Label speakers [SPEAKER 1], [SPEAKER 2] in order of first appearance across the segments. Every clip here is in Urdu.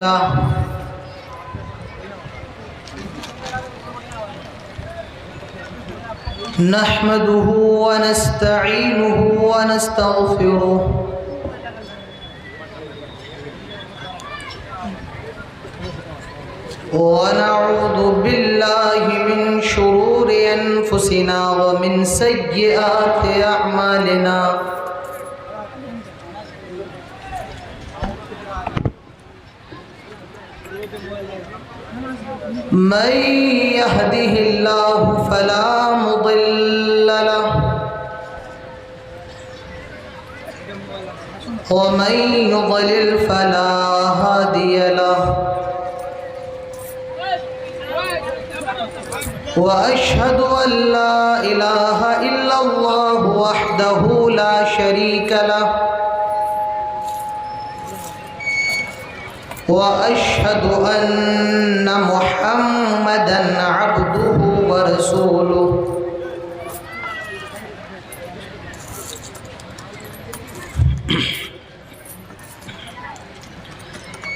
[SPEAKER 1] نحمده ونستعينه ونستغفره ونعوذ بالله من شرور أنفسنا ومن سيئات أعمالنا من يهده الله فلا مضل له ومن يضلل فلا هادي له وأشهد أن لا إله إلا الله وحده لا شريك له وأشهد أن محمدًا عبده ورسوله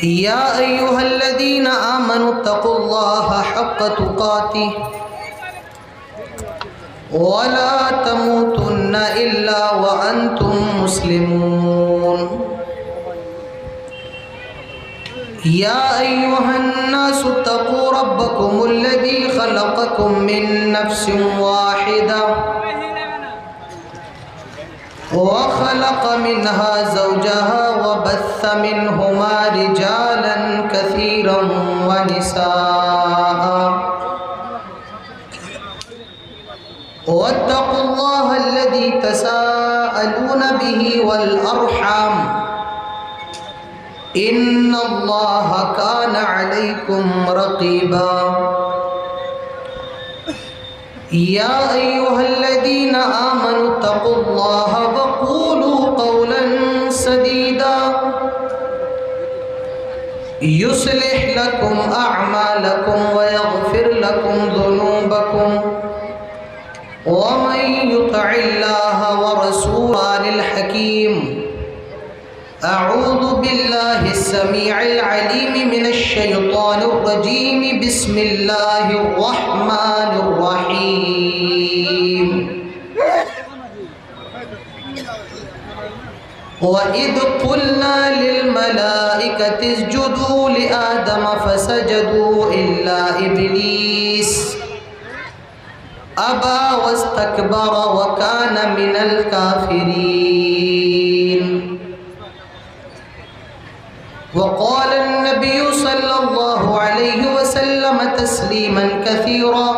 [SPEAKER 1] يا أيها الذين آمنوا اتقوا الله حق تقاته ولا تموتن إلا وأنتم مسلمون يا أيها الناس اتقوا ربكم الذي خلقكم من نفس واحدة وخلق منها زوجها وبث منهما رجالا كثيرا ونساء واتقوا الله الذي تساءلون به والأرحام إن الله كان عليكم رقيبا يا أيها الذين آمنوا اتقوا الله وقولوا قولا سديدا يصلح لكم أعمالكم ويغفر لكم ذنوبكم ومن يطع الله ورسوله الحكيم أعوذ بالله السميع العليم من الشيطان الرجيم بسم الله الرحمن الرحيم وإذ قلنا للملائكة اسجدوا لآدم فسجدوا إلا إبليس أبى واستكبر وكان من الكافرين وقال النبي صلى الله عليه وسلم تسليما كثيرا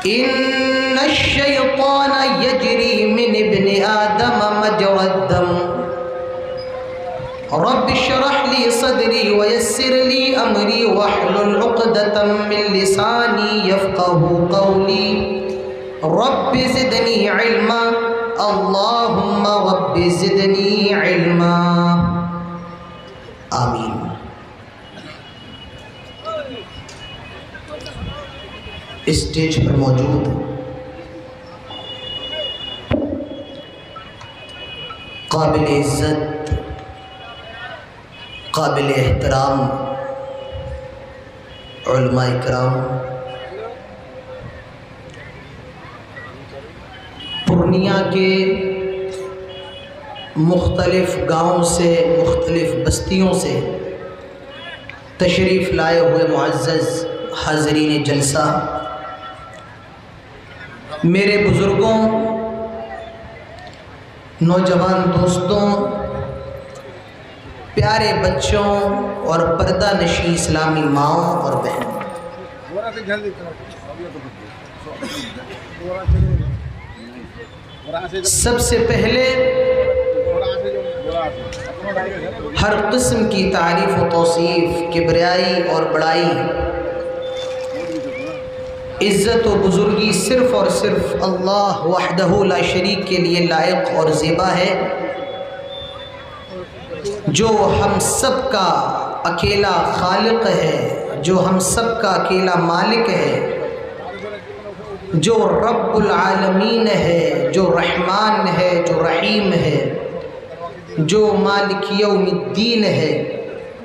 [SPEAKER 1] إن الشيطان يجري من ابن آدم مجرى الدم رب اشرح لي صدري ويسر لي أمري واحلل عقدة من لساني يفقه قولي رب زدني علما اللهم رب زدني علما آمین۔ اسٹیج پر موجود قابل عزت قابل احترام علماء کرام، پورنیہ کے مختلف گاؤں سے مختلف بستیوں سے تشریف لائے ہوئے معزز حاضرین جلسہ، میرے بزرگوں، نوجوان دوستوں، پیارے بچوں اور پردہ نشین اسلامی ماؤں اور بہنوں، سب سے پہلے ہر قسم کی تعریف و توصیف، کبریائی اور بڑائی، عزت و بزرگی صرف اور صرف اللہ وحدہ لا شریک کے لیے لائق اور زیبا ہے، جو ہم سب کا اکیلا خالق ہے، جو ہم سب کا اکیلا مالک ہے، جو رب العالمین ہے، جو رحمان ہے، جو رحیم ہے، جو مالک یوم الدین ہے،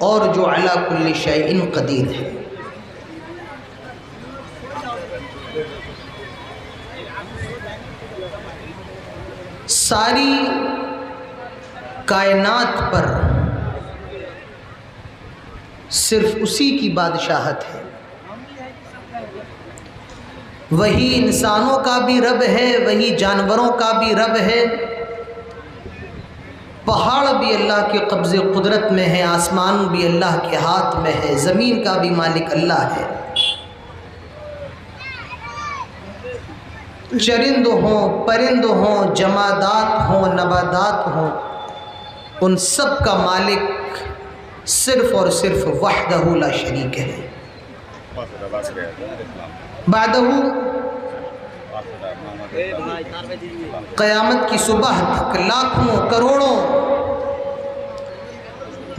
[SPEAKER 1] اور جو علی کل شیء قدیر ہے۔ ساری کائنات پر صرف اسی کی بادشاہت ہے، وہی انسانوں کا بھی رب ہے، وہی جانوروں کا بھی رب ہے، پہاڑ بھی اللہ کے قبضے قدرت میں ہے، آسمان بھی اللہ کے ہاتھ میں ہے، زمین کا بھی مالک اللہ ہے، چرند ہوں پرند ہوں جمادات ہوں نباتات ہوں، ان سب کا مالک صرف اور صرف وحدہ لا شریک ہے۔ بعدہ قیامت کی صبح تک لاکھوں کروڑوں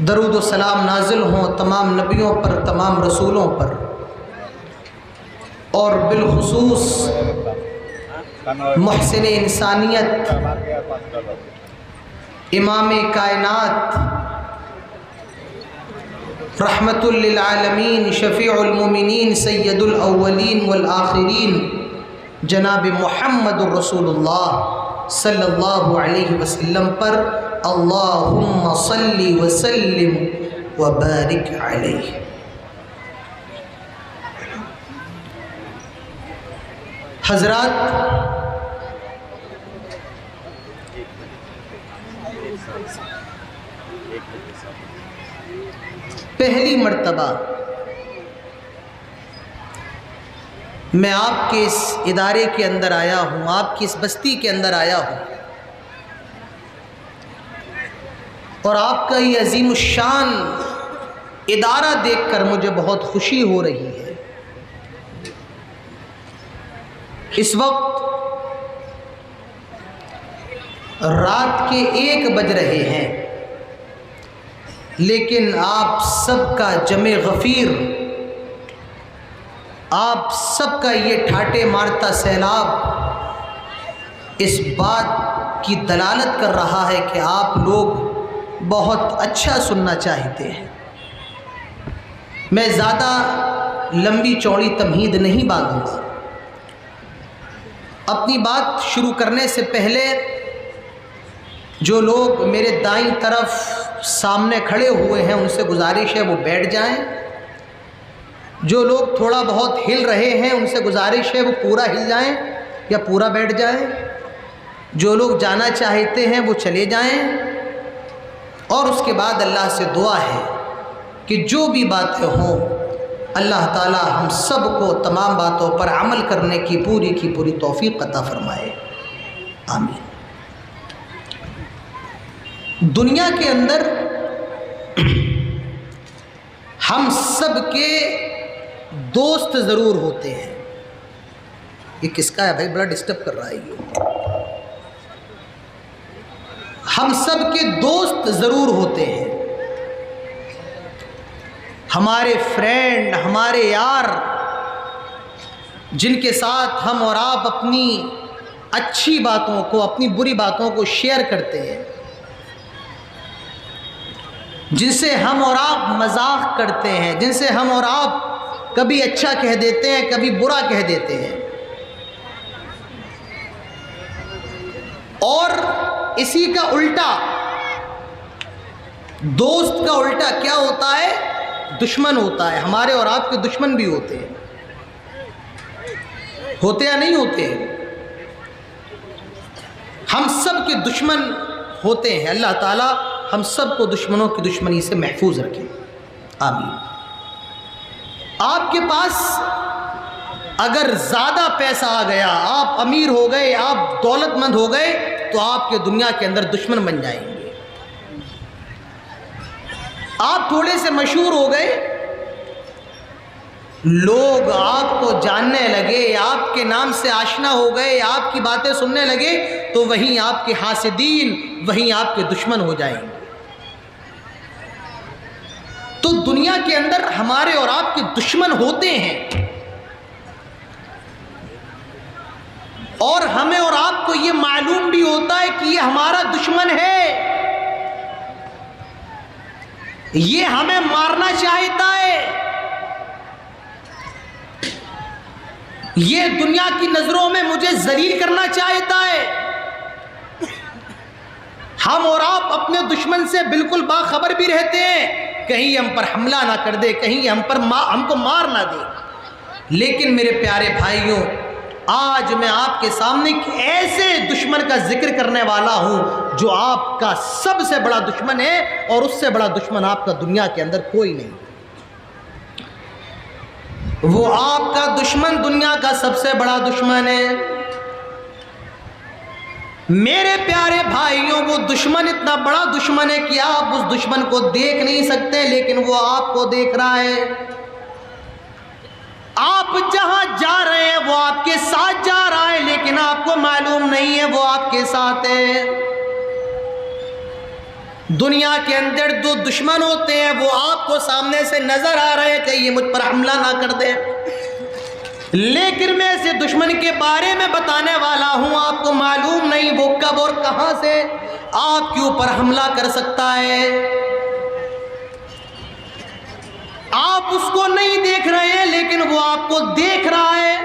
[SPEAKER 1] درود و سلام نازل ہوں تمام نبیوں پر، تمام رسولوں پر، اور بالخصوص محسن انسانیت امام کائنات رحمت للعالمین شفیع المومنین سید الاولین والآخرین جناب محمد الرسول اللہ صلی اللہ علیہ وسلم پر اللہم صلی وسلم وبارک علیہ۔ حضرات، پہلی مرتبہ میں آپ کے اس ادارے کے اندر آیا ہوں، آپ کی اس بستی کے اندر آیا ہوں، اور آپ کا یہ عظیم الشان ادارہ دیکھ کر مجھے بہت خوشی ہو رہی ہے۔ اس وقت رات کے 1 بج رہے ہیں، لیکن آپ سب کا جمع غفیر، آپ سب کا یہ ٹھاٹے مارتا سیلاب اس بات کی دلالت کر رہا ہے کہ آپ لوگ بہت اچھا سننا چاہتے ہیں۔ میں زیادہ لمبی چوڑی تمہید نہیں باندھوں گا، اپنی بات شروع کرنے سے پہلے جو لوگ میرے دائیں طرف سامنے کھڑے ہوئے ہیں ان سے گزارش ہے وہ بیٹھ جائیں، جو لوگ تھوڑا بہت ہل رہے ہیں ان سے گزارش ہے وہ پورا ہل جائیں یا پورا بیٹھ جائیں، جو لوگ جانا چاہتے ہیں وہ چلے جائیں، اور اس کے بعد اللہ سے دعا ہے کہ جو بھی باتیں ہوں اللہ تعالی ہم سب کو تمام باتوں پر عمل کرنے کی پوری توفیق عطا فرمائے، آمین۔ دنیا کے اندر ہم سب کے دوست ضرور ہوتے ہیں۔ یہ کس کا ہے بھائی؟ بڑا ڈسٹرب کر رہا ہے یہ۔ ہم سب کے دوست ضرور ہوتے ہیں، ہمارے فرینڈ، ہمارے یار، جن کے ساتھ ہم اور آپ اپنی اچھی باتوں کو، اپنی بری باتوں کو شیئر کرتے ہیں، جن سے ہم اور آپ مذاق کرتے ہیں، جن سے ہم اور آپ کبھی اچھا کہہ دیتے ہیں کبھی برا کہہ دیتے ہیں، اور اسی کا الٹا، دوست کا الٹا کیا ہوتا ہے؟ دشمن ہوتا ہے۔ ہمارے اور آپ کے دشمن بھی ہوتے ہیں، ہوتے یا نہیں ہوتے؟ ہم سب کے دشمن ہوتے ہیں۔ اللہ تعالیٰ ہم سب کو دشمنوں کی دشمنی سے محفوظ رکھے، آمین۔ آپ کے پاس اگر زیادہ پیسہ آ گیا، آپ امیر ہو گئے، آپ دولت مند ہو گئے، تو آپ کے دنیا کے اندر دشمن بن جائیں گے۔ آپ تھوڑے سے مشہور ہو گئے، لوگ آپ کو جاننے لگے، آپ کے نام سے آشنا ہو گئے، آپ کی باتیں سننے لگے، تو وہیں آپ کے حاسدین، وہیں آپ کے دشمن ہو جائیں گے۔ تو دنیا کے اندر ہمارے اور آپ کے دشمن ہوتے ہیں، اور ہمیں اور آپ کو یہ معلوم بھی ہوتا ہے کہ یہ ہمارا دشمن ہے، یہ ہمیں مارنا چاہتا ہے، یہ دنیا کی نظروں میں مجھے ذلیل کرنا چاہتا ہے۔ ہم اور آپ اپنے دشمن سے بالکل باخبر بھی رہتے ہیں، کہیں ہم پر حملہ نہ کر دے، کہیں ہم کو مار نہ دے۔ لیکن میرے پیارے بھائیوں، آج میں آپ کے سامنے ایسے دشمن کا ذکر کرنے والا ہوں جو آپ کا سب سے بڑا دشمن ہے، اور اس سے بڑا دشمن آپ کا دنیا کے اندر کوئی نہیں۔ وہ آپ کا دشمن دنیا کا سب سے بڑا دشمن ہے۔ میرے پیارے بھائیوں، وہ دشمن اتنا بڑا دشمن ہے کہ آپ اس دشمن کو دیکھ نہیں سکتے، لیکن وہ آپ کو دیکھ رہا ہے۔ آپ جہاں جا رہے ہیں وہ آپ کے ساتھ جا رہا ہے، لیکن آپ کو معلوم نہیں ہے وہ آپ کے ساتھ ہے۔ دنیا کے اندر دو دشمن ہوتے ہیں، وہ آپ کو سامنے سے نظر آ رہے ہیں کہ یہ مجھ پر حملہ نہ کر دے، لیکن میں اسے دشمن کے بارے میں بتانے والا ہوں، آپ کو معلوم نہیں وہ کب اور کہاں سے آپ کے اوپر حملہ کر سکتا ہے۔ آپ اس کو نہیں دیکھ رہے ہیں، لیکن وہ آپ کو دیکھ رہا ہے۔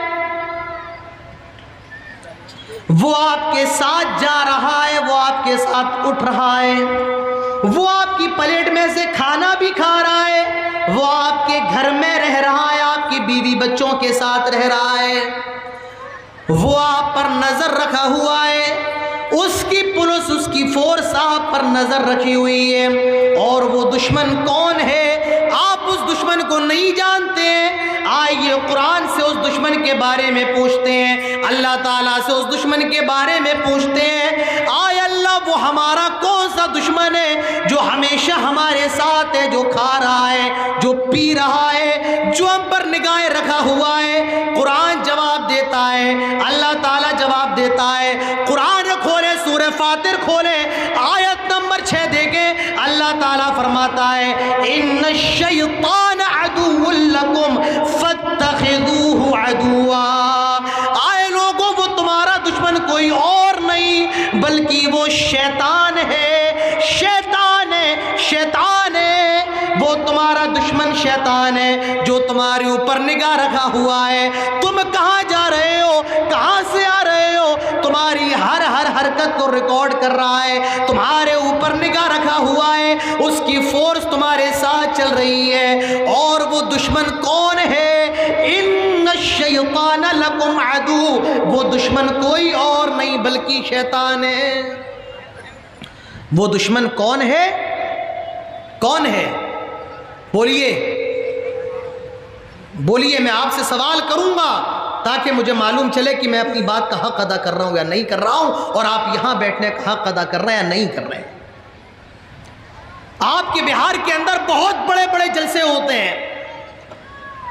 [SPEAKER 1] وہ آپ کے ساتھ جا رہا ہے، وہ آپ کے ساتھ اٹھ رہا ہے، وہ آپ کی پلیٹ میں سے کھانا بھی کھا رہا ہے، وہ آپ کے گھر میں رہ رہا ہے، آپ کی بیوی بچوں کے ساتھ رہ رہا ہے، وہ آپ پر نظر رکھا ہوا ہے، اس کی پولیس، اس کی فورس آپ پر نظر رکھی ہوئی ہے۔ اور وہ دشمن کون ہے آپ اس دشمن کو نہیں جانتے ہیں۔ آئیے قرآن سے اس دشمن کے بارے میں پوچھتے ہیں، اللہ تعالیٰ سے اس دشمن کے بارے میں پوچھتے ہیں، آئے اللہ وہ ہمارا کون سا دشمن ہے جو ہمیشہ ہمارے ساتھ ہے، جو کھا رہا ہے، جو پی رہا ہے، جو ہم پر نگاہیں رکھا ہوا ہے۔ قرآن جواب دیتا ہے، اللہ تعالیٰ جواب دیتا ہے۔ قرآن کھولے، سورہ فاطر کھولے، آیت نمبر 6 دیکھیں، اللہ تعالیٰ فرماتا ہے ان الشیطان عدو لکم فاتخذوہ عدوا۔ آئے لوگوں، وہ تمہارا دشمن کوئی اور نہیں بلکہ وہ شیطان ہے، شیطان ہے، شیطان ہے، وہ تمہارا دشمن شیطان ہے جو تمہارے اوپر نگاہ رکھا ہوا ہے۔ تم کہاں جا رہے ہو، کہاں سے آ رہے ہو، تمہاری ہر حرکت کو ریکارڈ کر رہا ہے، تمہارے اوپر نگاہ رکھا ہوا ہے، اس کی فورس تمہارے ساتھ چل رہی ہے۔ اور وہ دشمن کون ہے؟ ان الشیطان لکم عدو، وہ دشمن کوئی اور نہیں بلکہ شیطان ہے۔ وہ دشمن کون ہے؟ کون ہے؟ بولیے بولیے، میں آپ سے سوال کروں گا تاکہ مجھے معلوم چلے کہ میں اپنی بات کا حق ادا کر رہا ہوں یا نہیں کر رہا ہوں، اور آپ یہاں بیٹھنے کا حق ادا کر رہے ہیں یا نہیں کر رہے ہیں۔ آپ کے بہار کے اندر بہت بڑے بڑے جلسے ہوتے ہیں۔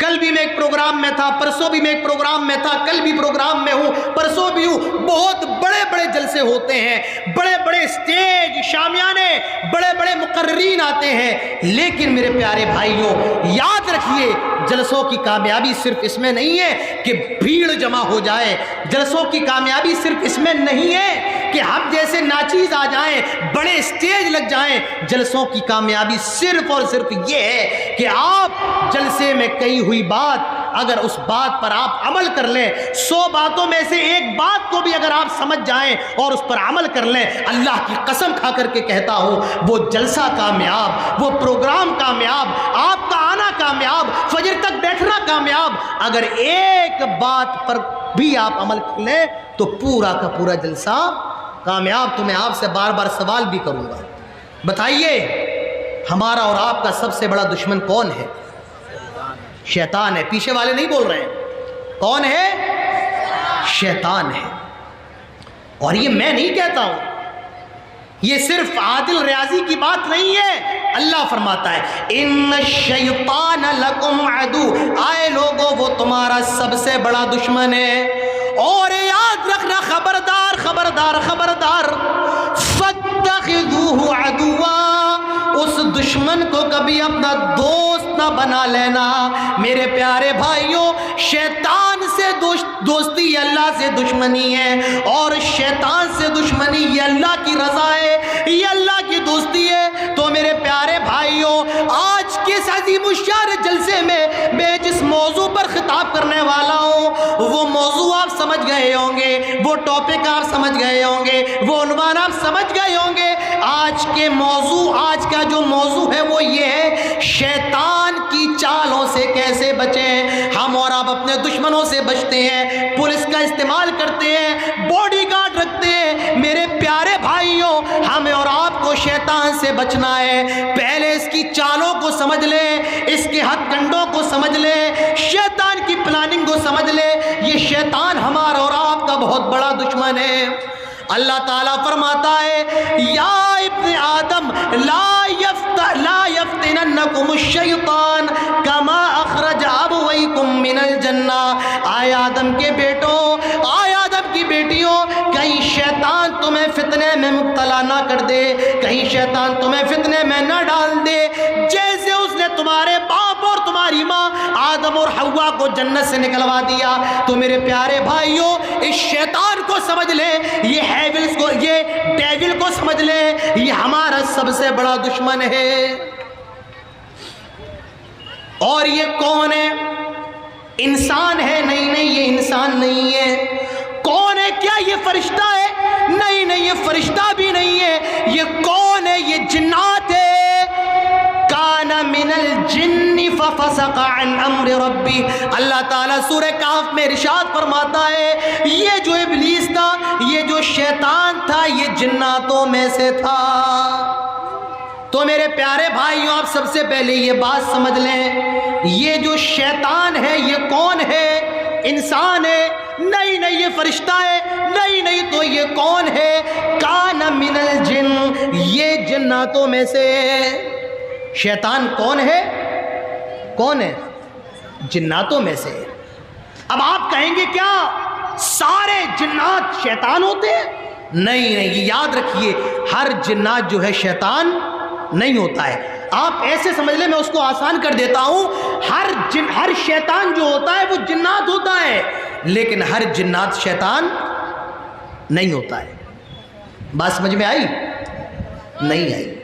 [SPEAKER 1] کل بھی میں ایک پروگرام میں تھا، پرسوں بھی میں ایک پروگرام میں تھا، کل بھی پروگرام میں ہوں، پرسوں بھی ہوں۔ بہت بڑے بڑے جلسے ہوتے ہیں، بڑے بڑے سٹیج، شامیانے، بڑے بڑے مقررین آتے ہیں، لیکن میرے پیارے بھائیوں یاد رکھیے، جلسوں کی کامیابی صرف اس میں نہیں ہے کہ بھیڑ جمع ہو جائے، جلسوں کی کامیابی صرف اس میں نہیں ہے کہ ہم جیسے ناچیز آ جائیں، بڑے سٹیج لگ جائیں۔ جلسوں کی کامیابی صرف اور صرف یہ ہے کہ آپ جلسے میں کہی ہوئی بات، اگر اس بات پر آپ عمل کر لیں، 100 باتوں میں سے ایک بات کو بھی اگر آپ سمجھ جائیں اور اس پر عمل کر لیں، اللہ کی قسم کھا کر کے کہتا ہوں وہ جلسہ کامیاب، وہ پروگرام کامیاب، آپ کا آنا کامیاب، فجر تک بیٹھنا کامیاب۔ اگر ایک بات پر بھی آپ عمل کر لیں تو پورا کا پورا جلسہ کامیاب۔ تو میں آپ سے بار بار سوال بھی کروں گا، بتائیے ہمارا اور آپ کا سب سے بڑا دشمن کون ہے؟ شیطان ہے۔ پیچھے والے نہیں بول رہے ہیں، کون ہے؟ شیطان ہے۔ اور یہ میں نہیں کہتا ہوں، یہ صرف عادل ریاضی کی بات نہیں ہے، اللہ فرماتا ہے ان الشیطان لکم عدو، آئے لوگوں وہ تمہارا سب سے بڑا دشمن ہے۔ اور یاد رکھنا، خبردار خبردار خبردار، فاتخذوہ عدوا، اس دشمن کو کبھی اپنا دوست دوست نہ بنا لینا۔ میرے پیارے بھائیوں، شیطان سے دوستی یہ اللہ سے دشمنی ہے، اور شیطان سے دشمنی یہ اللہ کی رضا ہے، یہ اللہ کی دوستی ہے۔ تو میرے پیارے بھائیوں، آج کے اس عظیم الشان جلسے میں میں جس موضوع پر خطاب کرنے والا ہوں وہ موضوع آپ سمجھ گئے ہوں گے، وہ ٹاپک آپ سمجھ گئے ہوں گے، وہ عنوان آپ سمجھ گئے ہوں گے۔ آج کا جو موضوع ہے وہ یہ ہے، شیطان کی چالوں سے کیسے بچیں۔ ہم اور آپ اپنے دشمنوں سے بچتے ہیں، پولیس کا استعمال کرتے ہیں، باڈی گارڈ رکھتے ہیں۔ میرے پیارے بھائیوں، ہمیں اور آپ کو شیطان سے بچنا ہے۔ پہلے اس کی چالوں کو سمجھ لے، اس کے ہتھ کنڈوں کو سمجھ لے، شیطان کی پلاننگ کو سمجھ لے۔ یہ شیطان ہمارا اور آپ کا بہت بڑا دشمن ہے۔ اللہ تعالیٰ فرماتا ہے، یا ابن آدم لا یفتننکم الشیطان کما اخرج ابویکم من الجنہ۔ آئے آدم کے بیٹوں، آئے آدم کی بیٹیوں، کہیں شیطان تمہیں فتنے میں مبتلا نہ کر دے، کہیں شیطان تمہیں فتنے میں نہ ڈال دے، جیسے اس نے تمہارے باپ اور تمہاری ماں آدم اور حوا کو جنت سے نکلوا دیا۔ تو میرے پیارے بھائیوں، اس شیطان کو سمجھ لے، یہ ڈیول کو سمجھ لے، یہ ہمارا سب سے بڑا دشمن ہے۔ اور یہ کون ہے؟ انسان ہے؟ نہیں، یہ انسان نہیں ہے۔ کون ہے؟ کیا یہ فرشتہ ہے؟ نہیں، یہ فرشتہ بھی نہیں ہے۔ یہ کون ہے؟ یہ جنات ہے۔ کان من الجن ففسق عن امر ربی۔ اللہ تعالیٰ سورہ کہف میں ارشاد فرماتا ہے، یہ جو ابلیس تھا، یہ جو شیطان تھا، یہ جناتوں میں سے تھا۔ تو میرے پیارے بھائیوں، آپ سب سے پہلے یہ بات سمجھ لیں، یہ جو شیطان ہے یہ کون ہے؟ انسان ہے؟ نہیں، یہ فرشتہ ہے؟ نہیں، تو یہ کون ہے؟ کان من الجن، یہ جناتوں میں سے۔ شیطان کون ہے؟ جناتوں میں سے۔ اب آپ کہیں گے کیا سارے جنات شیطان ہوتے ہیں؟ نہیں، یاد رکھیے، ہر جنات جو ہے شیطان نہیں ہوتا ہے۔ آپ ایسے سمجھ لیں، میں اس کو آسان کر دیتا ہوں، ہر شیطان جو ہوتا ہے وہ جنات ہوتا ہے، لیکن ہر جنات شیطان نہیں ہوتا ہے۔ بات سمجھ میں آئی؟ نہیں آئی۔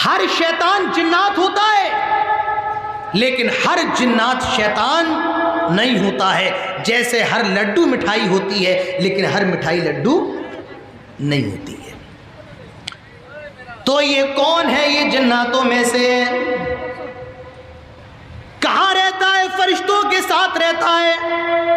[SPEAKER 1] ہر شیطان جنات ہوتا ہے، لیکن ہر جنات شیطان نہیں ہوتا ہے۔ جیسے ہر لڈو مٹھائی ہوتی ہے، لیکن ہر مٹھائی لڈو نہیں ہوتی ہے۔ تو یہ کون ہے؟ یہ جناتوں میں سے۔ کہاں رہتا ہے؟ فرشتوں کے ساتھ رہتا ہے،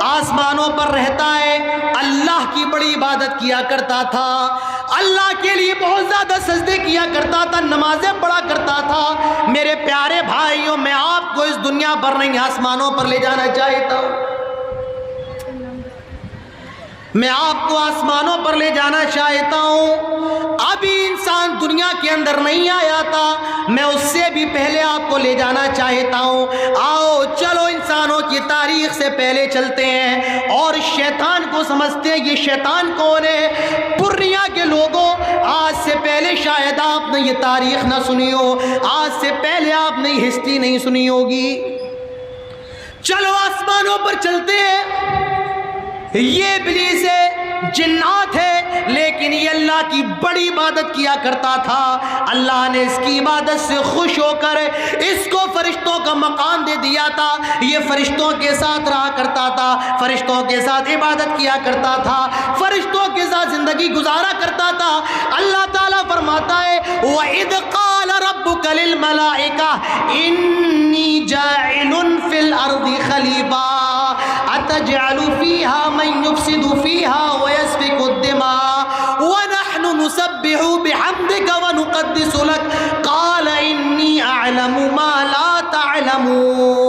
[SPEAKER 1] آسمانوں پر رہتا ہے۔ اللہ کی بڑی عبادت کیا کرتا تھا، اللہ کے لیے بہت زیادہ سجدے کیا کرتا تھا، نمازیں پڑھا کرتا تھا۔ میرے پیارے بھائیوں، میں آپ کو اس دنیا پر نہیں، آسمانوں پر لے جانا چاہتا ہوں۔ میں آپ کو آسمانوں پر لے جانا چاہتا ہوں۔ ابھی انسان دنیا کے اندر نہیں آیا تھا، میں اس سے بھی پہلے آپ کو لے جانا چاہتا ہوں۔ آؤ چلو انسانوں کی تاریخ سے پہلے چلتے ہیں اور شیطان کو سمجھتے ہیں۔ یہ شیطان کون ہے؟ پورنیا کے لوگوں، آج سے پہلے شاید آپ نے یہ تاریخ نہ سنی ہو، آج سے پہلے آپ نے یہ ہسٹری نہیں سنی ہوگی۔ چلو آسمانوں پر چلتے ہیں۔ یہ ابلیس ہے، جنات ہے، لیکن یہ اللہ کی بڑی عبادت کیا کرتا تھا۔ اللہ نے اس کی عبادت سے خوش ہو کر اس کو فرشتوں کا مقام دے دیا تھا۔ یہ فرشتوں کے ساتھ رہا کرتا تھا، فرشتوں کے ساتھ عبادت کیا کرتا تھا، فرشتوں کے ساتھ زندگی گزارا کرتا تھا۔ اللہ تعالیٰ فرماتا ہے، وَإِذْ قَالَ رَبُّكَ لِلْمَلَائِكَةِ إِنِّي جَاعِلٌ فِي الْأَرْضِ خَلِيفَةً أَتَجْعَلُ فِيهَا مَن يُفْسِدُ فِيهَا وَيَسْفِكُ الدِّمَاءَ وَنَحْنُ نُسَبِّحُ بِحَمْدِكَ وَنُقَدِّسُ لَكَ قَالَ إِنِّي أَعْلَمُ مَا لَا تَعْلَمُونَ۔